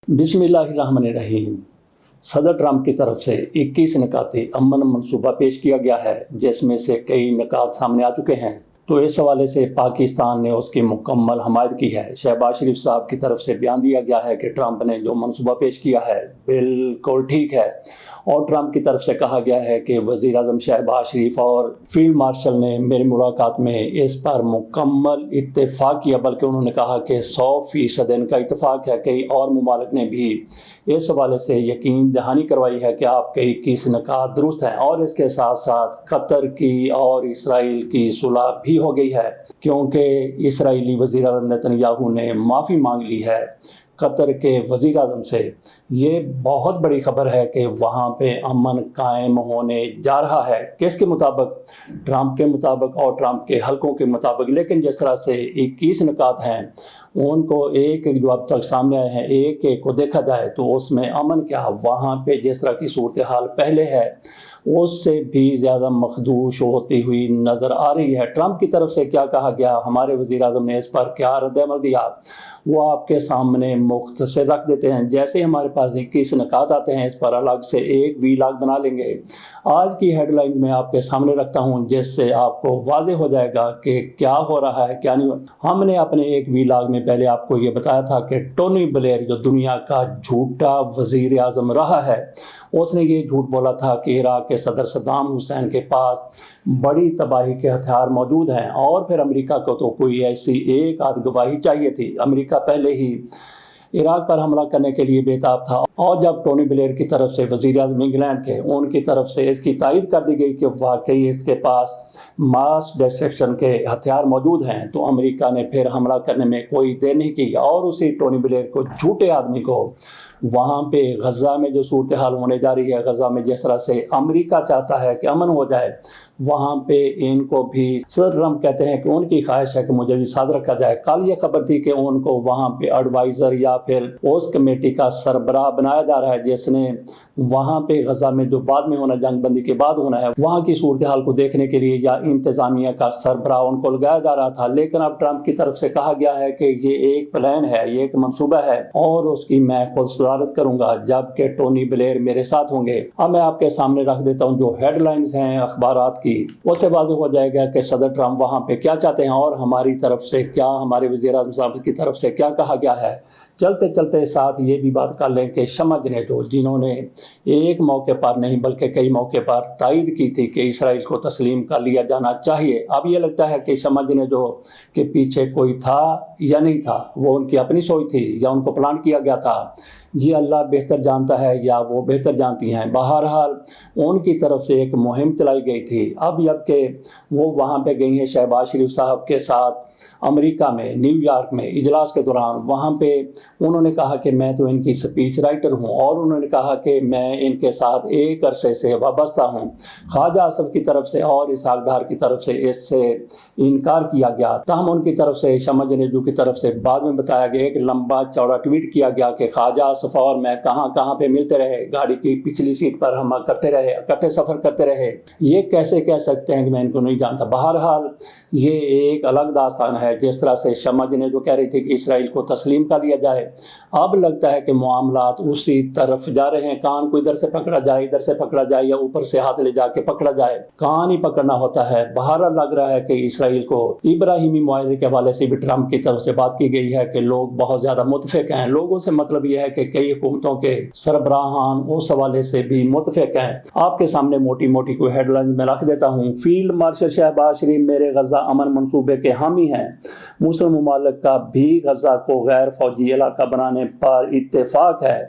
बिस्मिल्लाहिर्रहमानिर्रहीम। सदर ट्रंप की तरफ से 21 नकाती अमन मंसूबा पेश किया गया है, जिसमें से कई नकात सामने आ चुके हैं। तो इस हवाले से पाकिस्तान ने उसकी मुकम्मल हमायत की है। शहबाज शरीफ साहब की तरफ से बयान दिया गया है कि ट्रंप ने जो मंसूबा पेश किया है बिल्कुल ठीक है, और ट्रंप की तरफ से कहा गया है कि वज़ीर आज़म शहबाज शरीफ और फील्ड मार्शल ने मेरी मुलाकात में इस पर मुकम्मल इत्तेफाक किया, बल्कि उन्होंने कहा कि 100% इनका इत्तेफाक है। कई और ममालिक ने भी इस हवाले से यकीन दहानी करवाई है कि आपके 21 नकात दुरुस्त हैं, और इसके साथ साथ कतर की और इसराइल की सुलह भी हो गई है, क्योंकि इसराइली वज़ीर आज़म नेतन्याहू ने माफ़ी मांग ली है कतर के वज़ीर आज़म से। ये बहुत बड़ी खबर है कि वहाँ पे अमन कायम होने जा रहा है। किसके मुताबिक? ट्रंप के मुताबिक और ट्रंप के हलकों के मुताबिक। लेकिन जिस तरह से 21 नकात हैं, उनको एक एक जो अब तक सामने आए हैं, एक एक को देखा जाए तो उसमें अमन क्या, वहाँ पे जिस तरह की सूरत हाल पहले है उससे भी ज़्यादा मखदूश होती हुई नज़र आ रही है। ट्रंप की तरफ से क्या कहा गया, हमारे वज़ीर आज़म ने इस पर क्या रद्द-ए-अमल दिया, वो आपके सामने मुख्तसर रख देते हैं। जैसे ही हमारे पास 21 नकात आते हैं, इस पर अलग से एक वीलॉग बना लेंगे। आज की हेडलाइंस में आपके सामने रखता हूँ, जिससे आपको वाज़ेह हो जाएगा कि क्या हो रहा है क्या नहीं हो। हमने अपने एक वीलॉग में पहले आपको ये बताया था कि टोनी ब्लेयर जो दुनिया का झूठा वज़ीर आज़म रहा है, उसने ये झूठ बोला था कि इराक़ के सदर सद्दाम हुसैन के पास बड़ी तबाही के हथियार मौजूद हैं, और फिर अमेरिका को तो कोई ऐसी एक आध गवाही चाहिए थी। अमेरिका पहले ही इराक़ पर हमला करने के लिए बेताब था, और जब टोनी ब्लेयर की तरफ से वज़ीर आज़म इंग्लैंड के, उनकी तरफ से इसकी तायद कर दी गई कि वाकई इसके पास मास डिस्ट्रक्शन के हथियार मौजूद हैं, तो अमेरिका ने फिर हमला करने में कोई देर नहीं की, और उसी टोनी ब्लेयर को, झूठे आदमी को, वहाँ पे गज़ा में जो सूरत हाल होने जा रही है, गज़ा में जिस तरह से अमेरिका चाहता है कि अमन हो जाए, वहाँ पे इनको भी सदर ट्रंप कहते हैं कि उनकी ख्वाहिश है कि मुझे भी साथ रखा जाए। कल ये खबर थी कि उनको वहाँ पे एडवाइज़र या फिर उस कमेटी का सरबराह बनाया जा रहा है, जिसने वहाँ पे गज़ा में जो बाद में होना, जंग बंदी के बाद होना है, वहाँ की सूरत हाल को देखने के लिए या इंतज़ामिया का सरबराह उनको लगाया जा रहा था। लेकिन अब ट्रंप की तरफ से कहा गया है कि ये एक प्लान है, ये एक मनसूबा है, और उसकी मैं खुद सदारत करूँगा जबकि टोनी ब्लेयर मेरे साथ होंगे। अब मैं आपके सामने रख देता हूँ जो हेडलाइंस हैं अखबारात की, उससे वाज़ेह हो जाएगा कि सदर ट्रंप वहाँ पे क्या चाहते हैं, और हमारी तरफ से क्या, हमारे वज़ीर आज़म साहब की तरफ से क्या कहा गया है। चलते चलते साथ ये भी बात कर लें कि शमज ने, जो जिन्होंने एक मौके पर नहीं बल्कि कई मौके पर तायद की थी कि इसराइल को तस्लीम कर लिया जाना चाहिए, अब ये लगता है कि शमज ने जो कि पीछे कोई था या नहीं था, वो उनकी अपनी सोच थी या उनको प्लान किया गया था, ये अल्लाह बेहतर जानता है या वो बेहतर जानती हैं। बहरहाल उनकी तरफ से एक मुहिम चलाई गई थी। अब जब के वो वहाँ पे गई हैं शहबाज शरीफ साहब के साथ अमेरिका में, न्यूयॉर्क में इजलास के दौरान, वहाँ पे उन्होंने कहा कि मैं तो इनकी स्पीच राइटर हूँ, और उन्होंने कहा कि मैं इनके साथ एक अरसे से वाबस्ता हूँ। ख्वाजा आसफ की तरफ से और इसहाक डार की तरफ से इससे इनकार किया गया। तहम उनकी तरफ से, शमज नेजू की तरफ से बाद में बताया गया, एक लंबा चौड़ा ट्वीट किया गया कि ख्वाजा आसफ और मैं कहाँ कहाँ पे मिलते रहे, गाड़ी की पिछली सीट पर हम इकट्ठे रहे, इकट्ठे सफ़र करते रहे। ये कैसे कह सकते हैं कि मैं इनको नहीं जानता। बहरहाल ये एक अलग दास्तान है। जिस तरह से शमज ने जो कह रही थी कि इसराइल को तस्लीम कर लिया जाए, अब लगता है कि मामलात उसी तरफ जा रहे हैं। कान को इधर से पकड़ा जाए, इधर से पकड़ा जाए, या ऊपर से हाथ ले जाके पकड़ा जाए, कान ही पकड़ना होता है। बहरहाल लग रहा है कि इसराइल को इब्राहिमी मुआहदे के हवाले से भी ट्रंप की तरफ से बात की गई है कि लोग बहुत ज़्यादा मुतफिक हैं। लोगों से मतलब यह है कि कई हुकूमतों के सरबराहान उस हवाले से भी मुतफिक हैं। आपके सामने मोटी मोटी कोई हेडलाइन में रख देता हूँ। फील्ड मार्शल शहबाज शरीफ मेरे गज़ा अमन मंसूबे के हामी हैं। मुस्लिम ममालिक का भी गज़ा को गैर फौजी इलाका बनाने पर इत्तेफाक है।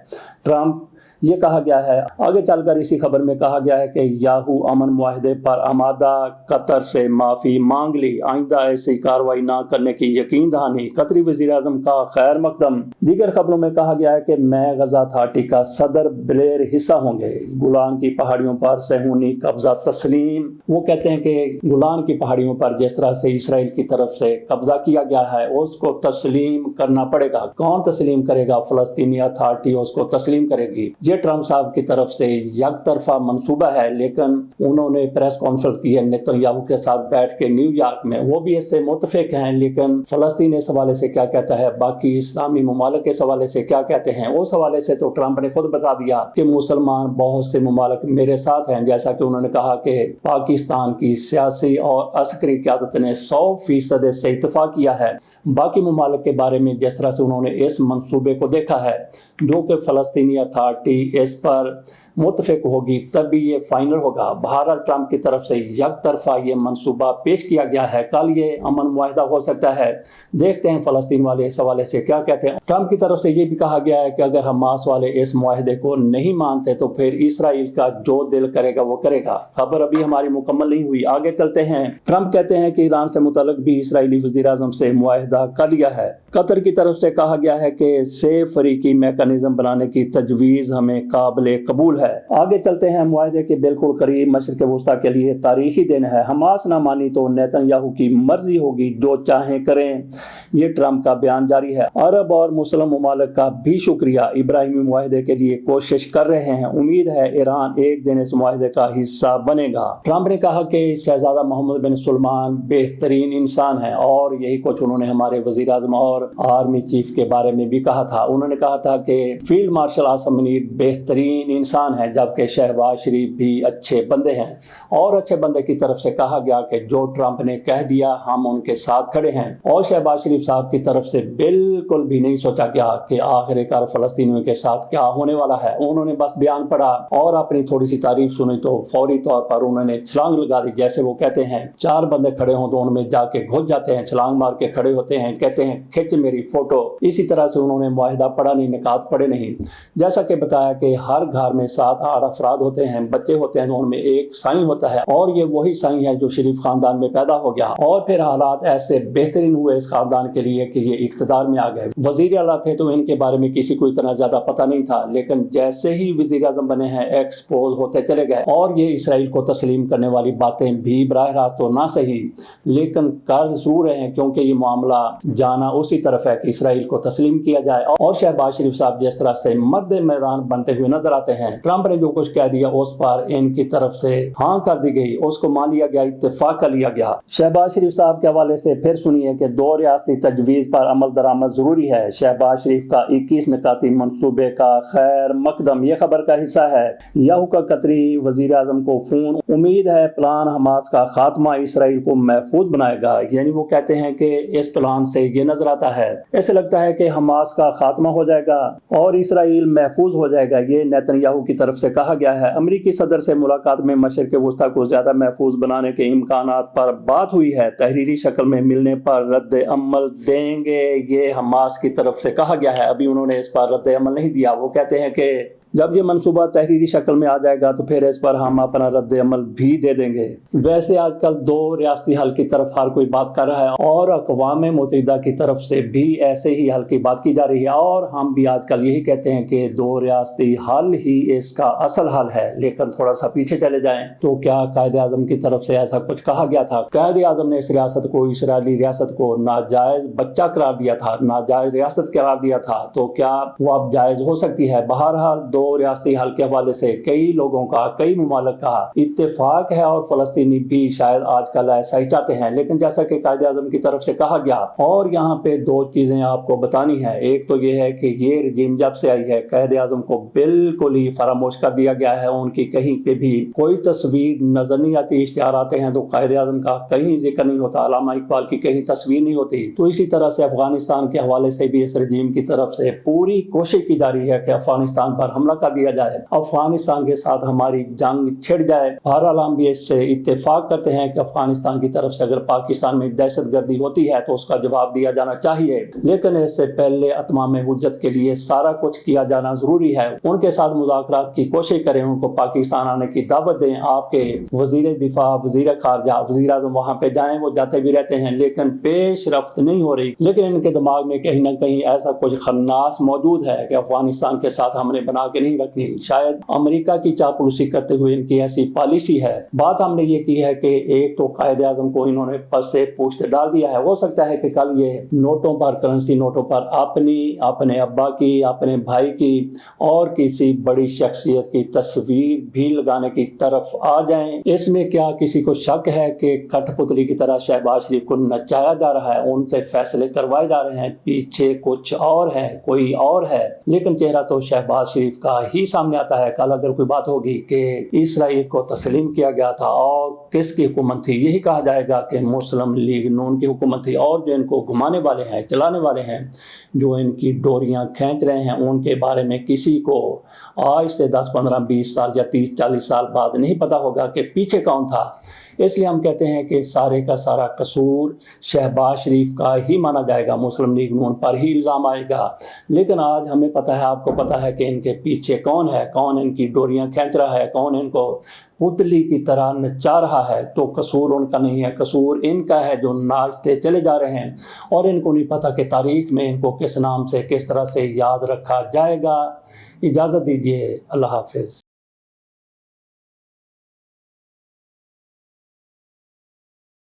ट्रंप ये कहा गया है। आगे चलकर इसी खबर में कहा गया है कि याहू अमन मुआहदे पर आमादा, कतर से माफ़ी मांग ली, आइंदा ऐसी कार्रवाई ना करने की यकीन दहानी, कतरी वज़ीर आज़म का खैर मकदम। दीगर खबरों में कहा गया है कि मैं गज़ा अथॉरिटी का सदर ब्लेयर हिस्सा होंगे। गुलान की पहाड़ियों पर सहूनी कब्जा तस्लीम। वो कहते हैं कि गुलान की पहाड़ियों पर जिस तरह से इसराइल की तरफ से कब्जा किया गया है, उसको तस्लीम करना पड़ेगा। कौन तस्लीम करेगा? फ़लस्तीनी अथॉरिटी उसको तस्लीम करेगी। ये ट्रम्प साहब की तरफ से एक तरफा मंसूबा है, लेकिन उन्होंने प्रेस कॉन्फ्रेंस की है नेतन्याहू के साथ बैठ के न्यूयॉर्क में, वो भी इससे मुतफिक हैं। लेकिन फलस्तीन इस हवाले से क्या कहता है, बाकी इस्लामी ममालिक इस हवाले से क्या कहते हैं, उस हवाले से तो ट्रम्प ने खुद बता दिया कि मुसलमान बहुत से ममालिक मेरे साथ हैं। जैसा कि उन्होंने कहा कि पाकिस्तान की सियासी और अस्करी क़यादत ने 100% इससे इत्तेफाक किया है। बाकी ममालिक के बारे में जिस तरह से उन्होंने इस मंसूबे को देखा है, जो कि फ़लस्तीनी अथॉरिटी इस पर मुतफिक होगी तभी ये फाइनल होगा। बहरहाल ट्रम्प की तरफ से एक तरफा ये मंसूबा पेश किया गया है, कल ये अमन मुआहिदा हो सकता है। देखते हैं फ़लस्तीन वाले इस हवाले से क्या कहते हैं। ट्रम्प की तरफ से ये भी कहा गया है कि अगर हमास वाले इस मुआहिदे को नहीं मानते तो फिर इसराइल का जो दिल करेगा वो करेगा। खबर अभी हमारी मुकम्मल नहीं हुई, आगे चलते हैं। ट्रम्प कहते हैं कि ईरान से मुतल्लिक भी इसराइली वज़ीर-ए-आज़म से मुआहिदा कर लिया है। कतर की तरफ से कहा गया है कि से फरीकी मैकेनिज्म बनाने की तजवीज़ हमें काबिल कबूल है। आगे चलते हैं। मुआहिदे के बिल्कुल करीब मशरिक़ वस्ता के लिए तारीखी दिन है। हमास ना मानी तो नेतन्याहू की मर्जी होगी, जो चाहें करें, ये ट्रम्प का बयान जारी है। अरब और मुस्लिम ममालिक का भी शुक्रिया, इब्राहिमी मुआहिदे के लिए कोशिश कर रहे हैं। उम्मीद है ईरान एक दिन इस मुआहिदे का हिस्सा बनेगा। ट्रम्प ने कहा कि शहजादा मोहम्मद बिन सलमान बेहतरीन इंसान है, और यही कुछ उन्होंने हमारे वज़ीर-ए-आज़म और आर्मी चीफ के बारे में भी कहा था। उन्होंने कहा था कि फील्ड मार्शल आसिम मुनीर बेहतरीन इंसान है, जबकि शहबाज शरीफ भी अच्छे बंदे हैं। और अच्छे बंदे की तरफ से कहा गया कि जो ट्रम्प ने कह दिया हम उनके साथ खड़े हैं। और शहबाज शरीफ साहब की तरफ से बिल्कुल भी नहीं सोचा गया कि आखिरकार फ़लस्तीनियों के साथ क्या होने वाला है। उन्होंने बस बयान पढ़ा और अपनी थोड़ी सी तारीफ सुनी तो फौरी तौर पर उन्होंने छलांग लगा दी। जैसे वो कहते हैं, चार बंदे खड़े हों तो उनमें जाके घुस जाते हैं, छलांग मार के खड़े होते हैं, कहते हैं खिंच मेरी फोटो। इसी तरह से उन्होंने मुआहिदा पढ़ा नहीं, निकात पढ़े नहीं। जैसा कि बताया कि हर घर में 7-8 अफराद होते हैं, बच्चे होते हैं, तो उनमें एक साईं होता है, और ये वही साईं है जो शरीफ खानदान में पैदा हो गया। और फिर हालात ऐसे बेहतरीन हुए इस खानदान के लिए कि ये इख्तिदार में आ गए। वजीर आला थे तो इनके बारे में किसी को इतना ज्यादा पता नहीं था, लेकिन जैसे ही वजीर आजम बने हैं एक्सपोज होते चले गए। और ये इसराइल को तस्लीम करने वाली बातें भी बराह रास्त तो ना सही, लेकिन कर जरूर रहे हैं, क्योंकि ये मामला जाना उसी तरफ है कि इसराइल को तस्लीम किया जाए। और शहबाज शरीफ साहब जिस तरह से मर्द मैदान बनते हुए नजर आते हैं, ट्रम्प ने जो कुछ कह दिया उस पर इनकी तरफ से हाँ कर दी गई, उसको मान लिया गया, इत्तेफाक कर लिया गया। शहबाज शरीफ साहब के हवाले से फिर सुनिए कि 2 रियासती तजवीज़ पर अमल दरामद जरूरी है। शहबाज शरीफ का 21 निकाती मंसूबे का खैर मकदम, ये खबर का हिस्सा है। याहू का कतरी वजीर आजम को फोन, उम्मीद है प्लान हमास का खात्मा इसराइल को महफूज बनाएगा। यानी वो कहते हैं कि इस प्लान से ये नजर आता है, ऐसे लगता है कि हमास का खात्मा हो जाएगा और इसराइल महफूज हो जाएगा। ये नेतन्याहू की तरफ से कहा गया है। अमेरिकी सदर से मुलाकात में मशरिक़ वस्ता को ज्यादा महफूज बनाने के इम्कानात पर बात हुई है। तहरीरी शक्ल में मिलने पर रद्द अमल देंगे, ये हमास की तरफ से कहा गया है। अभी उन्होंने इस पर रद्द अमल नहीं दिया। वो कहते हैं कि जब ये मंसूबा तहरीरी शक्ल में आ जाएगा तो फिर इस पर हम अपना रद्द अमल भी दे देंगे। वैसे आजकल 2 रियासती हल की तरफ हर कोई बात कर रहा है, और अक़वाम मुत्तहिदा की तरफ से भी ऐसे ही हल की बात की जा रही है। और हम भी आजकल यही कहते हैं कि 2 रियासती हल ही इसका असल हल है। लेकिन थोड़ा सा पीछे चले जाएं तो क्या कायदे आज़म की तरफ से ऐसा कुछ कहा गया था? कायदे आज़म ने इस रियासत को, इसराइली रियासत को नाजायज बच्चा करार दिया था, नाजायज रियासत करार दिया था। तो क्या वो अब जायज हो सकती है? बहरहाल 2 रियासती हल के हवाले से कई लोगों का, कई मुमालिक का इत्तेफाक है, और फलस्तीनी भी शायद आजकल ऐसा ही चाहते हैं। लेकिन जैसा कि कायदे आज़म की तरफ से कहा गया, और यहाँ पे 2 चीजें आपको बतानी है। एक तो ये है कि ये रजीम जब से आई है, कायदे आज़म को बिल्कुल ही फरामोश कर दिया गया है। उनकी कहीं पे भी कोई तस्वीर नजर नहीं आती। इश्तिहार आते हैं तो कायदे आज़म का कहीं जिक्र नहीं होता, अल्लामा इकबाल की कहीं तस्वीर नहीं होती। तो इसी तरह से अफगानिस्तान के हवाले से भी इस रजीम की तरफ से पूरी कोशिश की जा रही है कि अफगानिस्तान पर हमला कर दिया जाए, अफगानिस्तान के साथ हमारी जंग छिड़ जाए। बहरहाल हम भी इससे इत्तेफाक करते हैं कि अफगानिस्तान की तरफ से अगर पाकिस्तान में दहशतगर्दी होती है तो उसका जवाब दिया जाना चाहिए, लेकिन इससे पहले अतमाम हुज्जत के लिए सारा कुछ किया जाना जरूरी है। उनके साथ मुज़ाकरात की कोशिश करें, उनको पाकिस्तान आने की दावत दें। आपके वजीर दिफा, वजीर खारजा, वजीर आज़म वहाँ पे जाएं, वो जाते भी रहते हैं, लेकिन पेश रफ्त नहीं हो रही। लेकिन इनके दिमाग में कहीं ना कहीं ऐसा कुछ खन्नास मौजूद है कि अफगानिस्तान के साथ हमने बना के नहीं रखनी। शायद अमेरिका की चापलूसी करते हुए इनकी ऐसी पॉलिसी है। बात हमने ये की है कि एक तो कायदे आज़म को इन्होंने पद से पूछते डाल दिया है। हो सकता है कि कल ये नोटों पर, करेंसी नोटों पर अपने अब्बा की, अपने भाई की और किसी बड़ी शख्सियत की तस्वीर भी लगाने की तरफ आ जाएं। इसमें क्या किसी को शक है कि कठपुतली की तरह शहबाज शरीफ को नचाया जा रहा है, उनसे फैसले करवाए जा रहे हैं, पीछे कुछ और है, कोई और है, लेकिन चेहरा तो शहबाज शरीफ का ही सामने आता है। कल अगर कोई बात होगी कि इसराइल को तस्लीम किया गया था और किसकी हुकूमत थी, यही कहा जाएगा कि मुस्लिम लीग नून की हुकूमत थी। और जो इनको घुमाने वाले हैं, चलाने वाले हैं, जो इनकी डोरियां खींच रहे हैं, उनके बारे में किसी को आज से 10, 15, 20 साल या 30, 40 साल बाद नहीं पता होगा कि पीछे कौन था। इसलिए हम कहते हैं कि सारे का सारा कसूर शहबाज शरीफ का ही माना जाएगा, मुस्लिम लीग नून पर ही इल्ज़ाम आएगा। लेकिन आज हमें पता है, आपको पता है कि इनके पीछे कौन है, कौन इनकी डोरियां खींच रहा है, कौन इनको पुतली की तरह नचा रहा है। तो कसूर उनका नहीं है, कसूर इनका है जो नाचते चले जा रहे हैं और इनको नहीं पता कि तारीख में इनको किस नाम से, किस तरह से याद रखा जाएगा। इजाज़त दीजिए, अल्लाह हाफिज़।